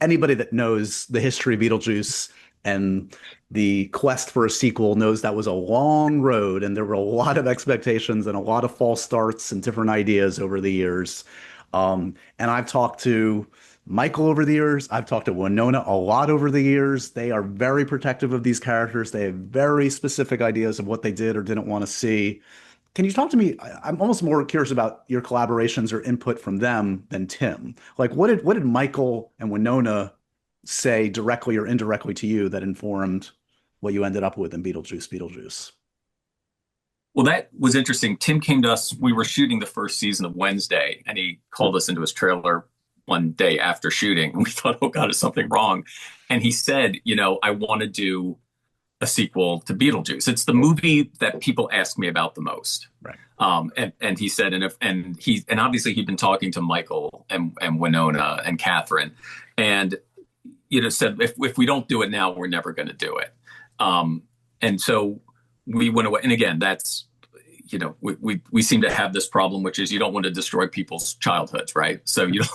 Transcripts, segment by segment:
anybody that knows the history of Beetlejuice and the quest for a sequel knows that was a long road, and there were a lot of expectations and a lot of false starts and different ideas over the years. And I've talked to Michael over the years. I've talked to Winona a lot over the years. They are very protective of these characters. They have very specific ideas of what they did or didn't want to see. Can you talk to me? I'm almost more curious about your collaborations or input from them than Tim. Like, what did Michael and Winona say directly or indirectly to you that informed what you ended up with in Beetlejuice? Well, that was interesting. Tim came to us. We were shooting the first season of Wednesday, and he called us into his trailer one day after shooting. And we thought, oh, God, is something wrong? And he said, I want to do a sequel to Beetlejuice. It's the movie that people ask me about the most. Right. And he said, and obviously he'd been talking to Michael and Winona and Catherine, and said if we don't do it now, we're never going to do it. And so we went away. And again, that's we seem to have this problem, which is you don't want to destroy people's childhoods, right? So you don't.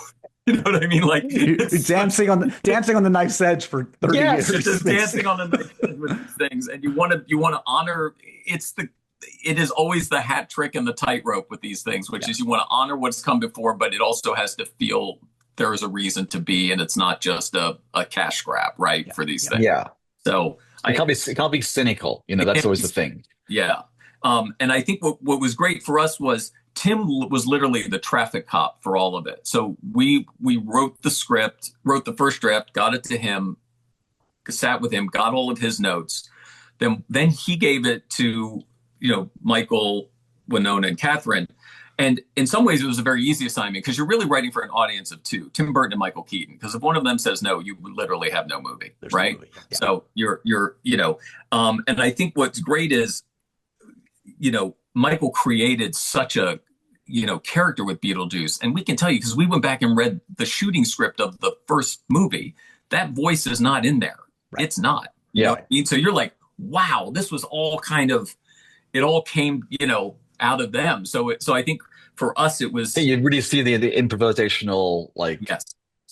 You know what I mean? Like you're dancing on the knife's edge for 30 years. You're just dancing on the knife's edge with these things, and you want to honor. It is always the hat trick and the tightrope with these things, which is you want to honor what's come before, but it also has to feel there is a reason to be, and it's not just a cash grab, right? For these things. Yeah. So it can't be cynical. That's always the thing. Yeah. And I think what was great for us was Tim was literally the traffic cop for all of it. So we wrote the script, wrote the first draft, got it to him, sat with him, got all of his notes. Then he gave it to, Michael, Winona, and Catherine. And in some ways, it was a very easy assignment because you're really writing for an audience of two, Tim Burton and Michael Keaton. Because if one of them says no, you literally have no movie, right? No movie. Yeah. So you're and I think what's great is, Michael created such a, character with Beetlejuice. And we can tell you, because we went back and read the shooting script of the first movie, that voice is not in there. Right. It's not. You know what I mean? So you're like, wow, this was all it all came, out of them. So I think for us, it was. You really see the improvisational,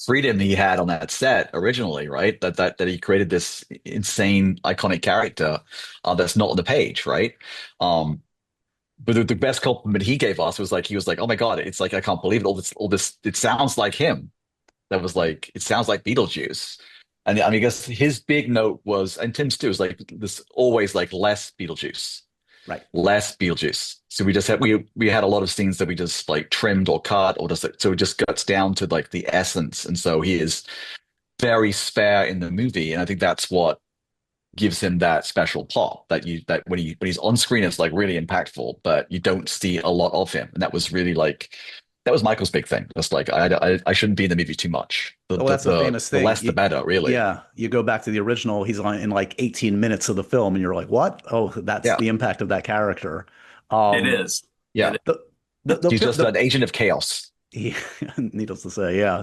freedom he had on that set originally, right? That he created this insane, iconic character that's not on the page, right? But the best compliment he gave us was he was like, "Oh my God, it's like I can't believe it. All this, it sounds like him." That was like, it sounds like Beetlejuice. And I guess his big note was, and Tim's too, was like this always less Beetlejuice, right? Less Beetlejuice. So we just had we had a lot of scenes that we just trimmed or cut or just so it just gets down to the essence. And so he is very spare in the movie, and I think that's what gives him that special pop that when he's on screen it's really impactful, but you don't see a lot of him. And that was really that was Michael's big thing. Just I shouldn't be in the movie too much. That's a famous thing. The less the better, really. Yeah, you go back to the original, he's in 18 minutes of the film, and you're like, what? Oh, that's the impact of that character. It is. Yeah. He's just an agent of chaos. Needless to say, yeah.